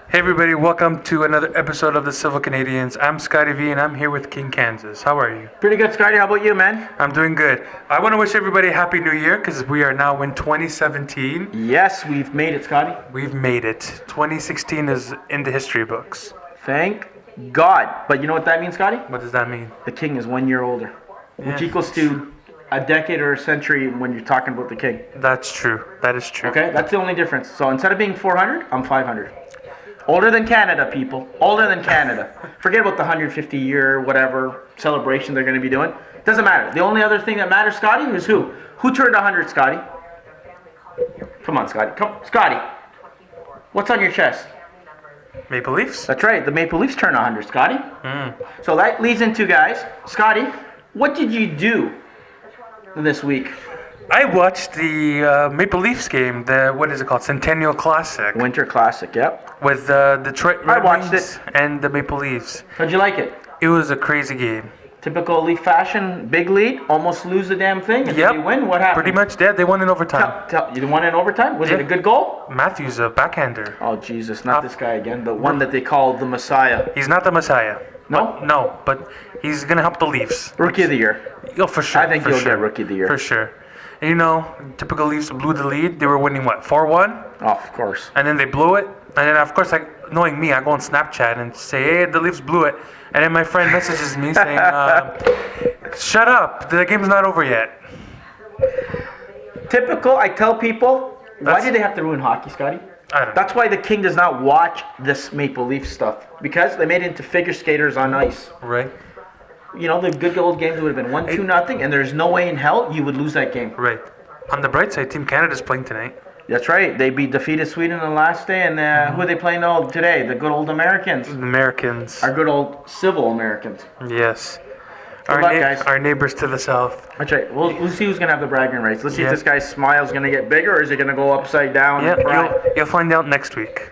Hey everybody, welcome to another episode of the Civil Canadians. I'm Scotty V and I'm here with King Kansas. How are you? Pretty good, Scotty. How about you, man? I'm doing good. I want to wish everybody a Happy New Year because we are now in 2017. Yes, we've made it, Scotty. We've made it. 2016 is in the history books. Thank God. But you know what that means, Scotty? What does that mean? The king is 1 year older, which Yeah. equals to a decade or a century when you're talking about the king. That's true. That is true. Okay? That's the only difference. So instead of being 400, I'm 500. Older than Canada, people. Older than Canada. Forget about the 150-year whatever celebration they're going to be doing. Doesn't matter. The only other thing that matters, Scotty, is who? Who turned 100, Scotty? Come on, Scotty. Come, Scotty. What's on your chest? Maple Leafs? That's right. The Maple Leafs turned 100, Scotty. So that leads into, guys, Scotty, what did you do this week? I watched the Maple Leafs game, the, what is it called? Centennial Classic. Winter Classic, yep. With the Detroit Red I watched Wings it. and the Maple Leafs. How'd you like it? It was a crazy game. Typical Leaf fashion, big lead, almost lose the damn thing, and Yep. then they win. What happened? Pretty much dead. They won in overtime. You won in overtime? Was it a good goal? Matthews, a backhander. Oh, Jesus, not this guy again. The one that they called the Messiah. He's not the Messiah. No? No, but he's going to help the Leafs. Rookie of the Year. Oh, for sure. I think for he'll sure. get Rookie of the Year. For sure. And you know, typical Leafs blew the lead. They were winning, what, 4-1? Oh, of course. And then they blew it. And then, of course, like knowing me, I go on Snapchat and say, hey, the Leafs blew it. And then my friend messages me saying, shut up. The game's not over yet. Typical, I tell people, why did they have to ruin hockey, Scotty? I don't know. That's why the king does not watch this Maple Leaf stuff. Because they made it into figure skaters on ice. Right? You know, the good old games would have been 1-2-0, and there's no way in hell you would lose that game. Right. On the bright side, Team Canada's playing tonight. That's right. They defeated Sweden on the last day, and who are they playing today? The good old Americans. The Americans. Our good old civil Americans. Yes. Good luck, guys. Our neighbors to the south. That's right. We'll see who's going to have the bragging rights. Let's see Yeah. if this guy's smile is going to get bigger, or is it going to go upside down? and cry? Yeah, you'll find out next week.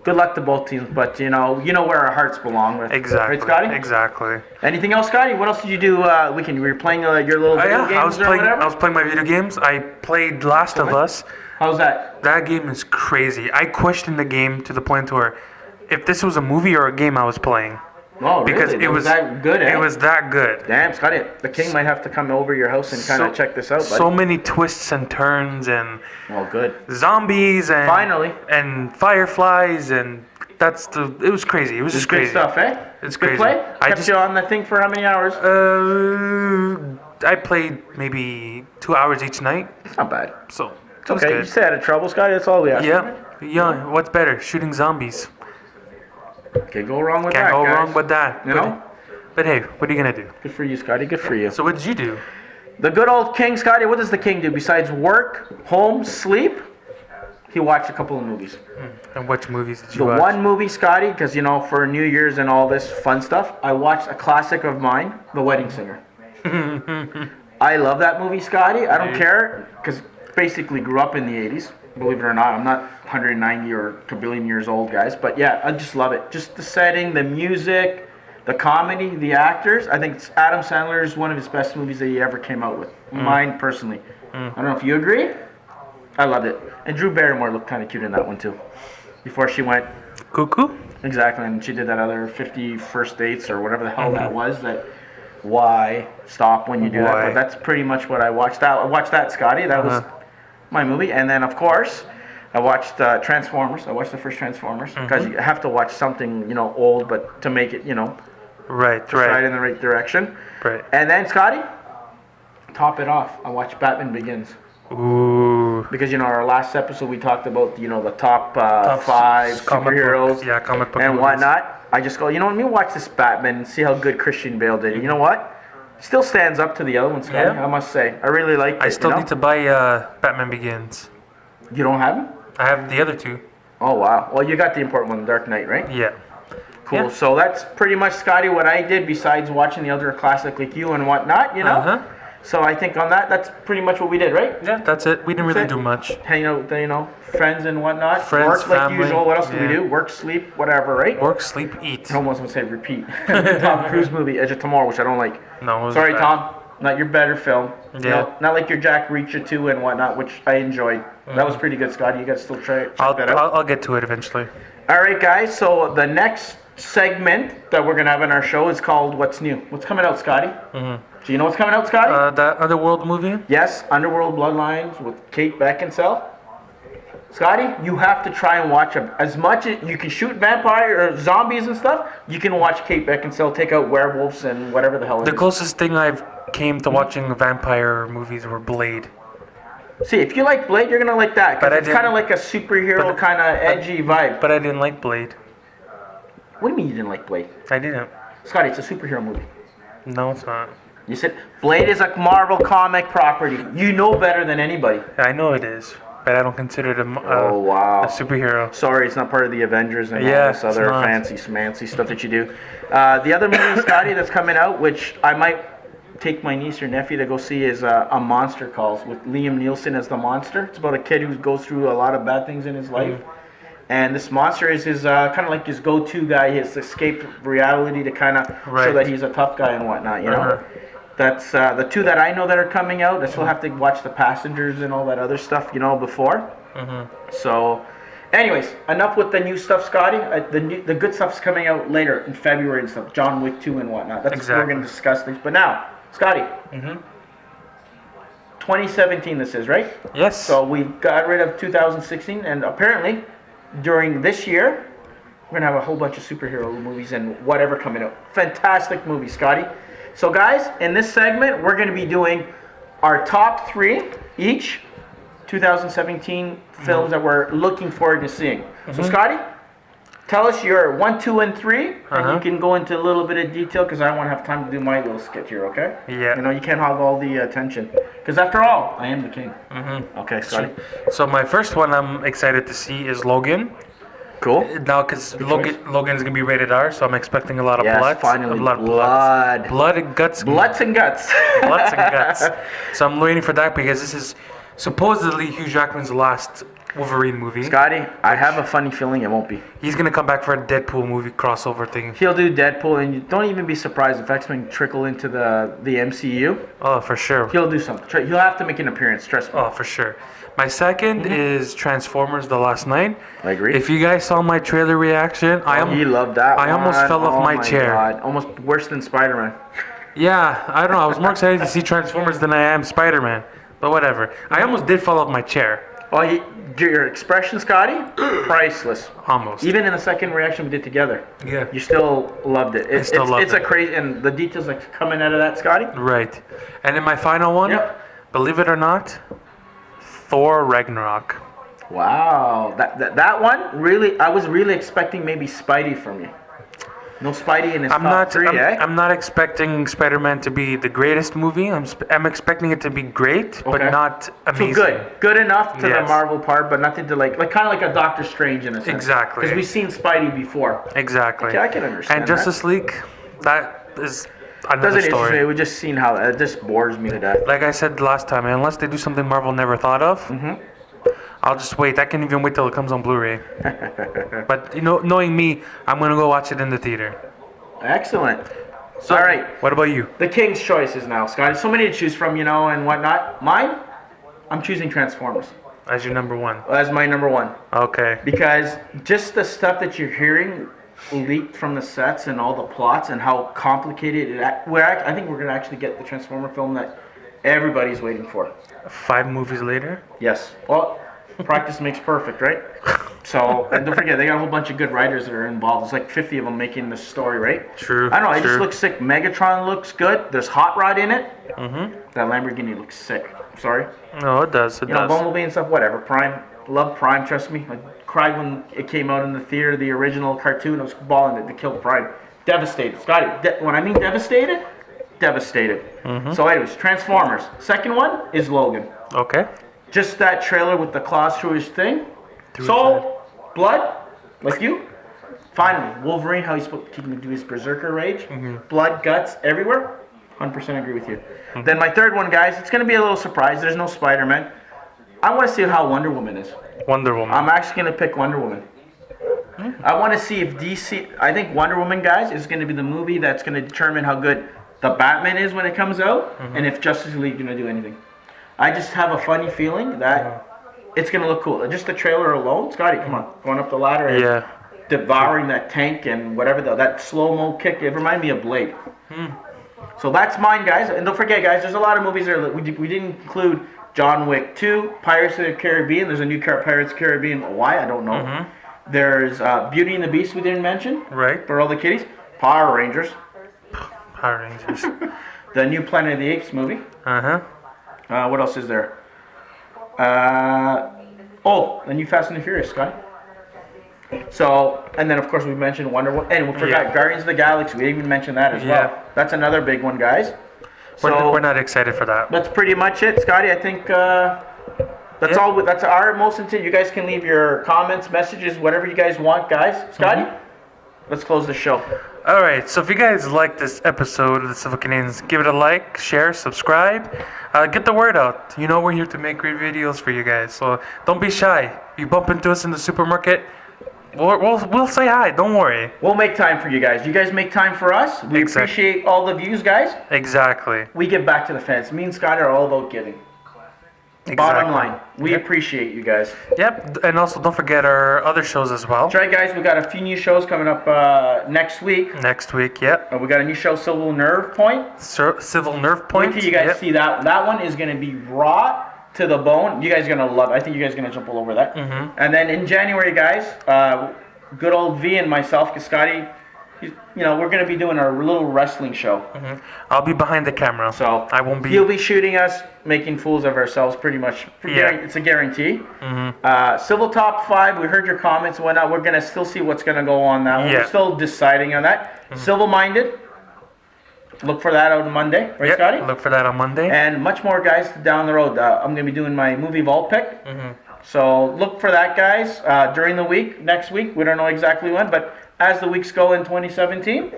Good luck to both teams, but you know where our hearts belong with. Exactly. Right, Scotty? Exactly. Anything else, Scotty? What else did you do weekend? You were playing your little video games or whatever? I was playing my video games. I played Last of Us. How's that? That game is crazy. I questioned the game to the point where if this was a movie or a game I was playing. Oh, Because really? it was that good, eh? It was that good. Damn, Scotty, the king might have to come over your house and kind of check this out, buddy. So many twists and turns and Well, good. zombies and Finally. and fireflies and it was crazy. It was just Good crazy. stuff, eh? It's Good crazy. play? I Kept just you on the thing for how many hours? I played maybe 2 hours each night, It's not bad. so It's it was okay. You good. stay out of trouble, Scotty. That's all we ask. Yeah. What's better? Shooting zombies. Can't go wrong with Can't that, go guys. wrong with that. You know? But hey, what are you gonna do? Good for you, Scotty. Good for you. So what did you do? The good old king, Scotty, what does the king do besides work, home, sleep? He watched a couple of movies. And which movies did you The watch? one movie, Scotty, because, for New Year's and all this fun stuff, I watched a classic of mine, The Wedding Singer. I love that movie, Scotty. I don't care, because basically grew up in the 80s. Believe it or not, I'm not 190 or a billion years old, guys. But yeah, I just love it. Just the setting, the music, the comedy, the actors. I think Adam Sandler is one of his best movies that he ever came out with. Mine, personally. I don't know if you agree. I loved it. And Drew Barrymore looked kind of cute in that one, too. Before she went... Cuckoo? Exactly, and she did that other 50 First Dates or whatever the hell that was. Why stop when you do that? Why? But that's pretty much what I watched. I watched that, Scotty. That was my movie. And then, of course, I watched Transformers. I watched the first Transformers because you have to watch something, old, but to make it, Right. right in the right direction. Right. And then, Scotty, top it off. I watched Batman Begins. Ooh. Because, our last episode we talked about, the top 5 superheroes Comic book and movies. whatnot. I just go, let me watch this Batman and see how good Christian Bale did. You know what? Still stands up to the other ones, Scotty, Yeah. I must say. I really like it. I still need to buy Batman Begins. You don't have him? I have the other two. Oh, wow. Well, you got the important one, Dark Knight, right? Yeah. Cool. Yeah. So that's pretty much, Scotty, what I did besides watching the other classic like you and whatnot, So I think on that's pretty much what we did, right? Yeah, that's it. We didn't really That's it. do much. Hanging out with, friends and whatnot. Friends, Work like family, usual. What else do we yeah. do? Work, sleep, whatever, right? Work, sleep, eat. I almost want to say repeat. Tom Cruise movie, Edge of Tomorrow, which I don't like. No, it was Sorry, bad. Tom. Not your better film. Yeah. Not like your Jack Reacher 2 and whatnot, which I enjoyed. That was pretty good, Scotty. You got to still check that out. I'll get to it eventually. All right, guys. So the next segment that we're gonna have in our show is called "What's New." What's coming out, Scotty? Do you know what's coming out, Scotty? That Underworld movie? Yes, Underworld Bloodlines with Kate Beckinsale. Scotty, you have to try and watch them. As much as you can shoot vampire or zombies and stuff, you can watch Kate Beckinsale take out werewolves and whatever the hell it The is. closest thing I've came to watching vampire movies were Blade. See, if you like Blade, you're going to like that. But Because I it's didn't- kind of like a superhero kind of edgy vibe. But I didn't like Blade. What do you mean you didn't like Blade? I didn't. Scotty, it's a superhero movie. No, it's not. You said Blade is a Marvel comic property. You know better than anybody. I know it is, but I don't consider it Oh, wow. a superhero. Sorry, it's not part of the Avengers and all Yeah, this other it's not. fancy schmancy stuff that you do. The other movie, Scotty, that's coming out, which I might take my niece or nephew to go see, is A Monster Calls with Liam Neeson as the monster. It's about a kid who goes through a lot of bad things in his life. And this monster is his kind of like his go-to guy, his escape reality to kind of show Right. that he's a tough guy and whatnot, you know? Uh-huh. That's the two that I know that are coming out. I still have to watch The Passengers and all that other stuff, you know, before. So, anyways, enough with the new stuff, Scotty. The good stuff's coming out later in February and stuff. John Wick 2 and whatnot. That's Exactly. we're going to discuss things. But now, Scotty, 2017 this is, right? Yes. So we got rid of 2016, and apparently during this year, we're going to have a whole bunch of superhero movies and whatever coming out. Fantastic movie, Scotty. So guys, in this segment, we're going to be doing our top 3 each 2017 films that we're looking forward to seeing. So Scotty, tell us your 1, 2, and 3, and you can go into a little bit of detail because I want to have time to do my little skit here, okay? Yeah. You know, you can't hog all the attention. Because after all, I am the king. Okay, Scotty. So my first one I'm excited to see is Logan. Cool. Now, because Logan is gonna be rated R, so I'm expecting a lot of Yes, blood. finally, a lot of blood. blood and guts. Bloods and guts. Bloods and guts. So I'm waiting for that because this is supposedly Hugh Jackman's last Wolverine movie. Scotty, I have a funny feeling it won't be. He's gonna come back for a Deadpool movie crossover thing. He'll do Deadpool, and you don't even be surprised if X-Men trickle into the MCU. Oh, for sure. He'll do something. He'll have to make an appearance, trust me. Oh, for sure. My second is Transformers: The Last Night. I agree. If you guys saw my trailer reaction, He loved that I almost one. fell off Oh my chair. God. Almost worse than Spider-Man. Yeah, I don't know. I was more excited to see Transformers than I am Spider-Man. But whatever. I almost did fall off my chair. Oh, your expression, Scotty, priceless. Almost. Even in the second reaction we did together, Yeah. you still loved it. still loved it's it. a crazy, and the details like coming out of that, Scotty. Right. And then my final one, Yep. believe it or not, Thor Ragnarok. Wow, that one really, I was really expecting maybe Spidey from you. No Spidey in his top 3, eh? I'm not expecting Spider-Man to be the greatest movie. I'm expecting it to be great, but Okay. not amazing. So good enough to the Yes. Marvel part, but nothing to like kind of like a Doctor Strange in a sense. Exactly. Because we've seen Spidey before. Exactly. Okay, I can understand And Justice League, that is another Doesn't interest me. story. We've just seen how it just bores me to death. Like I said last time, unless they do something Marvel never thought of, I'll just wait. I can even wait till it comes on Blu-ray. But knowing me, I'm gonna go watch it in the theater. Excellent. All right, What about you? the King's choices now, Scotty. So many to choose from, and whatnot. Mine, I'm choosing Transformers As your number one. as my number 1. Okay. Because just the stuff that you're hearing leaked from the sets and all the plots and how complicated I think we're going to actually get the Transformer film that everybody's waiting for. 5 movies later. Yes. Well, practice makes perfect, right? So, and don't forget, they got a whole bunch of good writers that are involved. There's like 50 of them making this story, right? True. I don't know, it just true. looks sick. Megatron looks good. There's Hot Rod in it. That Lamborghini looks sick. Sorry. No, it does. It You know, does. Bumblebee and stuff, whatever. Prime. Love Prime, trust me. I cried when it came out in the theater, the original cartoon. I was balling it to kill Prime. Devastated. Scotty, when I mean devastated, devastated. So anyways, Transformers. Second one is Logan. Okay. Just that trailer with the claws through his thing. Soul, blood, like you. Finally, Wolverine, how he's supposed to do his berserker rage. Blood, guts, everywhere. 100% agree with you. Then my third one, guys, it's going to be a little surprise. There's no Spider-Man. I want to see how Wonder Woman is. Wonder Woman. I'm actually going to pick Wonder Woman. I want to see if DC... I think Wonder Woman, guys, is going to be the movie that's going to determine how good the Batman is when it comes out, and if Justice League is going to do anything. I just have a funny feeling that it's going to look cool. Just the trailer alone. Scotty, come on. Going up the ladder. Yeah. devouring that tank and whatever that slow-mo kick. It reminded me of Blade. So that's mine, guys. And don't forget, guys, there's a lot of movies there. We didn't include John Wick 2, Pirates of the Caribbean. There's a new Pirates of the Caribbean. Why? I don't know. There's Beauty and the Beast we didn't mention. Right. For all the kiddies. Power Rangers. Power Rangers. The new Planet of the Apes movie. What else is there? The new Fast and the Furious, Scotty. So, and then of course we mentioned Wonder Woman, and we forgot Guardians of the Galaxy. We didn't even mention that as well. That's another big one, guys. We're not excited for that. That's pretty much it, Scotty. I think that's all. That's our most intent. You guys can leave your comments, messages, whatever you guys want, guys. Scotty, let's close the show. All right. So if you guys like this episode of the Civil Canadians, give it a like, share, subscribe, get the word out. You know we're here to make great videos for you guys. So don't be shy. If you bump into us in the supermarket, we'll say hi. Don't worry. We'll make time for you guys. You guys make time for us. We appreciate all the views, guys. Exactly. We give back to the fans. Me and Scott are all about giving. Exactly. Bottom line, we appreciate you guys. Yep, and also don't forget our other shows as well. That's right, guys. We got a few new shows coming up next week. Next week, yep. We got a new show, Civil Nerve Point. Civil Nerve Point. Wait till you guys see that. That one is going to be raw to the bone. You guys are going to love it. I think you guys are going to jump all over that. And then in January, guys, good old V and myself, because Scotty, we're going to be doing our little wrestling show. I'll be behind the camera, so I won't be. He'll be shooting us, making fools of ourselves, pretty much. It's a guarantee. Civil Top 5, we heard your comments and whatnot. We're going to still see what's going to go on that one. We're still deciding on that. Civil Minded, look for that out on Monday, right, Scotty? Look for that on Monday. And much more, guys, down the road. I'm going to be doing my movie vault pick. So look for that, guys, during the week, next week. We don't know exactly when, but as the weeks go in 2017,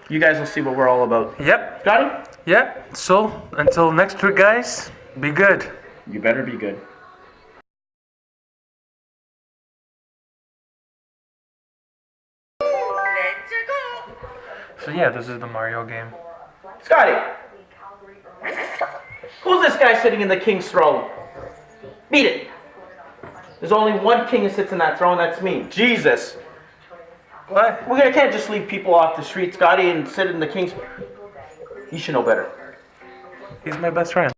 you guys will see what we're all about. Yep. Scotty? Yep. So until next week, guys, be good. You better be good. So yeah, this is the Mario game. Scotty! Who's this guy sitting in the king's throne? Beat it! There's only one king that sits in that throne, that's me. Jesus! What? We can't just leave people off the street, Scotty, and sit in the king's... You should know better. He's my best friend.